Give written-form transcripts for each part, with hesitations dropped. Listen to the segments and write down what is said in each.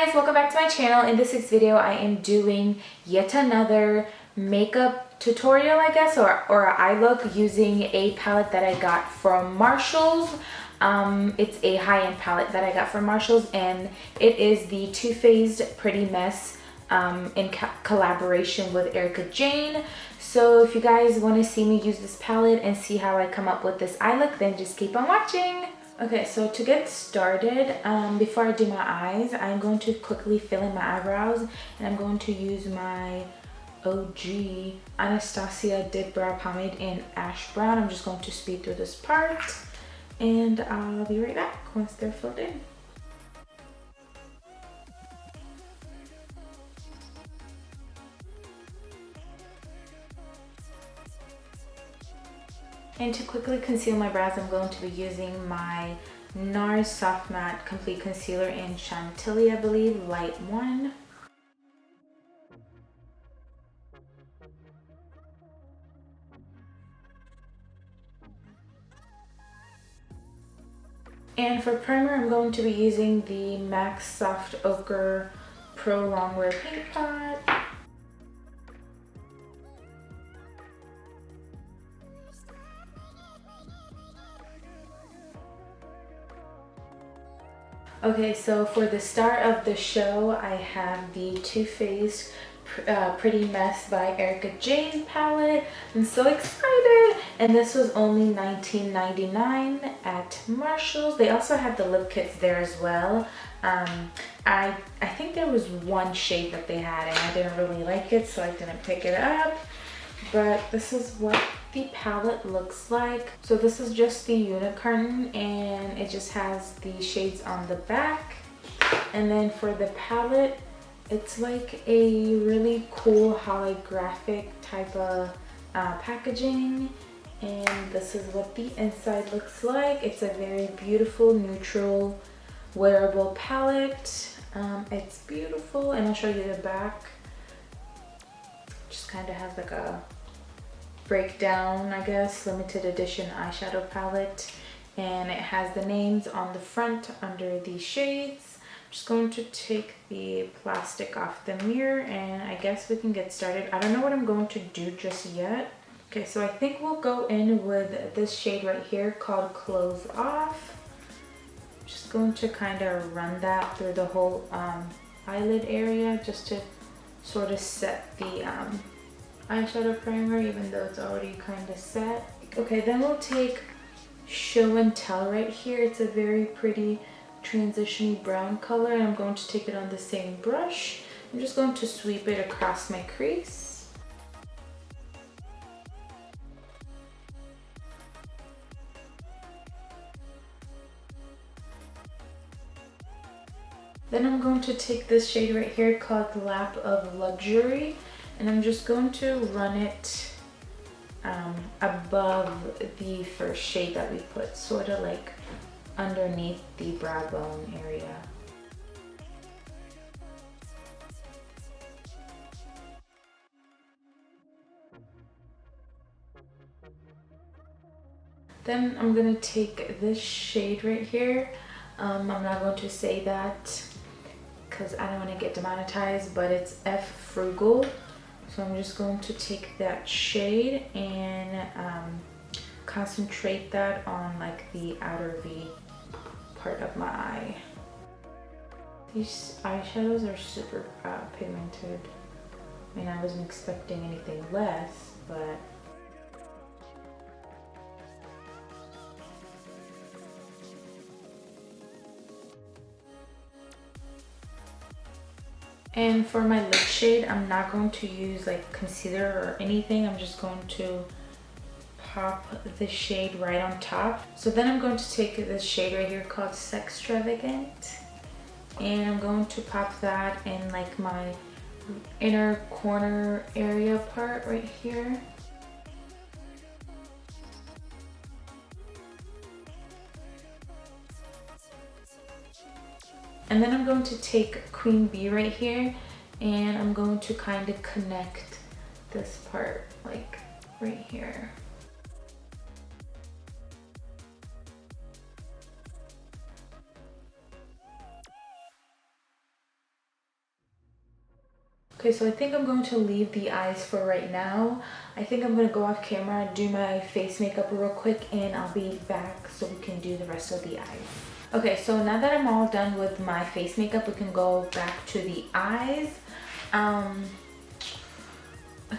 guys, welcome back to my channel. In this week's video I am doing yet another makeup tutorial, I guess, or an eye look using a palette that I got from Marshalls. It's a high-end palette that I got from Marshalls, and it is the Too Faced Pretty Mess in collaboration with Erika Jane. So if you guys want to see me use this palette and see how I come up with this eye look, then just keep on watching. Okay, so to get started, before I do my eyes, I'm going to quickly fill in my eyebrows, and I'm going to use my OG Anastasia Dip Brow Pomade in Ash Brown. I'm just going to speed through this part, and I'll be right back once they're filled in. And to quickly conceal my brows, I'm going to be using my NARS Soft Matte Complete Concealer in Chantilly, I believe, Light 1. And for primer, I'm going to be using the MAC Soft Ochre Pro Longwear Paint Pot. Okay, so for the start of the show, I have the Too Faced Pretty Mess by Erika Jane palette. I'm so excited! And this was only $19.99 at Marshalls. They also had the lip kits there as well. I think there was one shade that they had and I didn't really like it, so I didn't pick it up. But this is what the palette looks like. So this is just the unicorn, and it just has the shades on the back. And then for the palette, it's like a really cool holographic type of packaging, and this is what the inside looks like. It's a very beautiful neutral wearable palette. It's beautiful, and I'll show you the back. Just kind of has like a breakdown, I guess, limited edition eyeshadow palette, and it has the names on the front under the shades. I'm just going to take the plastic off the mirror, and I guess we can get started. I don't know what I'm going to do just yet. Okay, so I think we'll go in with this shade right here called Close Off. I'm just going to kind of run that through the whole eyelid area just to sort of set the eyeshadow primer, even though it's already kind of set. Okay, then we'll take Show and Tell right here. It's a very pretty transition-y brown color, and I'm going to take it on the same brush. I'm just going to sweep it across my crease. Then I'm going to take this shade right here called Lap of Luxury, and I'm just going to run it above the first shade that we put, sort of like underneath the brow bone area. Then I'm going to take this shade right here. I'm not going to say that because I don't want to get demonetized, but it's F Frugal. So I'm just going to take that shade and concentrate that on like the outer V part of my eye. These eyeshadows are super pigmented. I mean, I wasn't expecting anything less, but and for my lip shade, I'm not going to use like concealer or anything. I'm just going to pop the shade right on top. So then I'm going to take this shade right here called Sextravagant, and I'm going to pop that in like my inner corner area part right here. And then I'm going to take Queen Bee right here, and I'm going to kind of connect this part like right here. Okay, so I think I'm going to leave the eyes for right now. I think I'm going to go off camera, do my face makeup real quick, and I'll be back so we can do the rest of the eyes. Okay, so now that I'm all done with my face makeup, we can go back to the eyes. I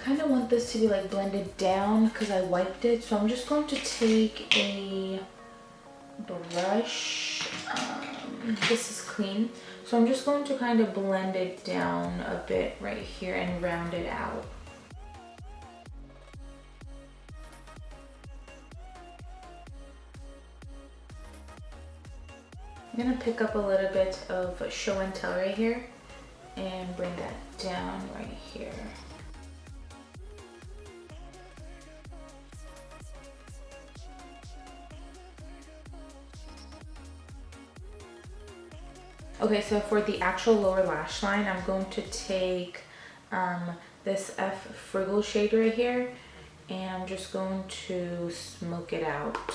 kind of want this to be like blended down because I wiped it. So I'm just going to take a brush. This is clean. So I'm just going to kind of blend it down a bit right here and round it out. I'm gonna pick up a little bit of show and tell right here and bring that down right here. Okay, so for the actual lower lash line, I'm going to take this F Frugal shade right here, and I'm just going to smoke it out.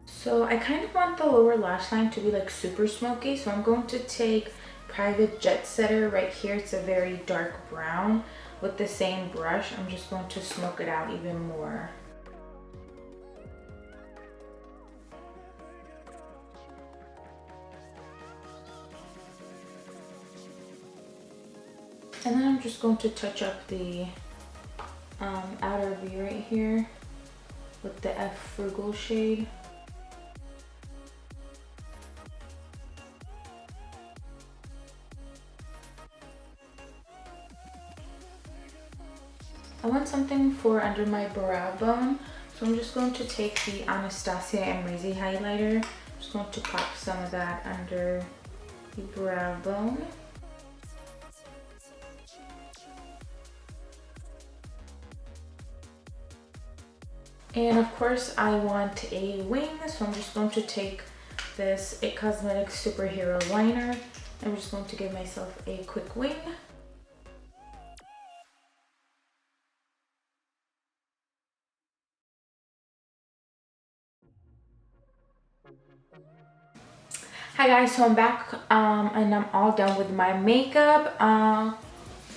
So I kind of want the lower lash line to be like super smoky, so I'm going to take Private Jet Setter right here. It's a very dark brown. With the same brush, I'm just going to smoke it out even more. And then I'm just going to touch up the outer V right here with the F Frugal shade. I want something for under my brow bone, so I'm just going to take the Anastasia Amrezy highlighter. I'm just going to pop some of that under the brow bone. And of course I want a wing, so I'm just going to take this It Cosmetics Superhero Liner. I'm just going to give myself a quick wing. Hi guys, so I'm back and I'm all done with my makeup.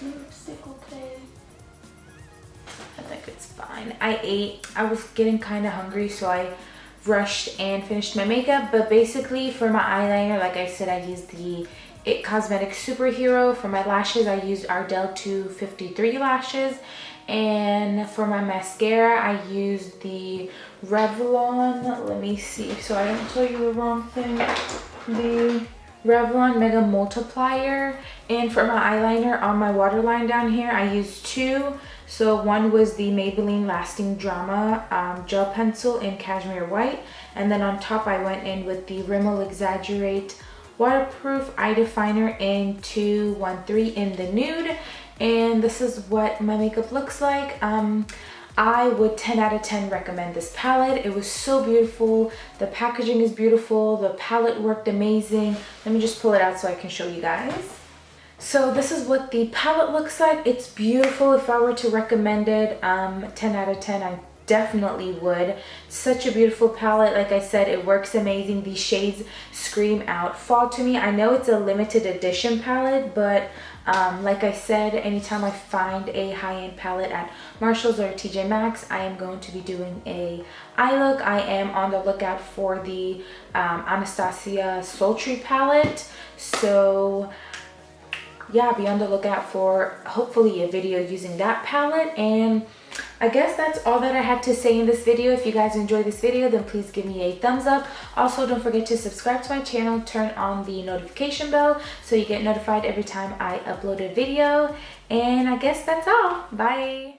Lipstick okay? I think it's fine. I ate. I was getting kind of hungry, so I rushed and finished my makeup. But basically for my eyeliner, like I said, I used the It Cosmetics Superhero. For my lashes, I used Ardell 253 lashes. And for my mascara, I used the Revlon, let me see so I don't tell you the wrong thing, the Revlon Mega Multiplier. And for my eyeliner on my waterline down here, I used two. So one was the Maybelline Lasting Drama gel pencil in Cashmere White, and then on top I went in with the Rimmel Exaggerate Waterproof Eye Definer in 213 in the nude. And this is what my makeup looks like. I would 10 out of 10 recommend this palette. It was so beautiful. The packaging is beautiful. The palette worked amazing. Let me just pull it out so I can show you guys. So this is what the palette looks like. It's beautiful. If I were to recommend it, 10 out of 10, I definitely would. Such a beautiful palette. Like I said, it works amazing. These shades scream out fall to me. I know it's a limited edition palette, but like I said, anytime I find a high-end palette at Marshall's or TJ Maxx, I am going to be doing a eye look. I am on the lookout for the Anastasia Sultry palette. So yeah, be on the lookout for hopefully a video using that palette. And I guess that's all that I had to say in this video. If you guys enjoyed this video, then please give me a thumbs up. Also, don't forget to subscribe to my channel, turn on the notification bell so you get notified every time I upload a video. And I guess that's all. Bye.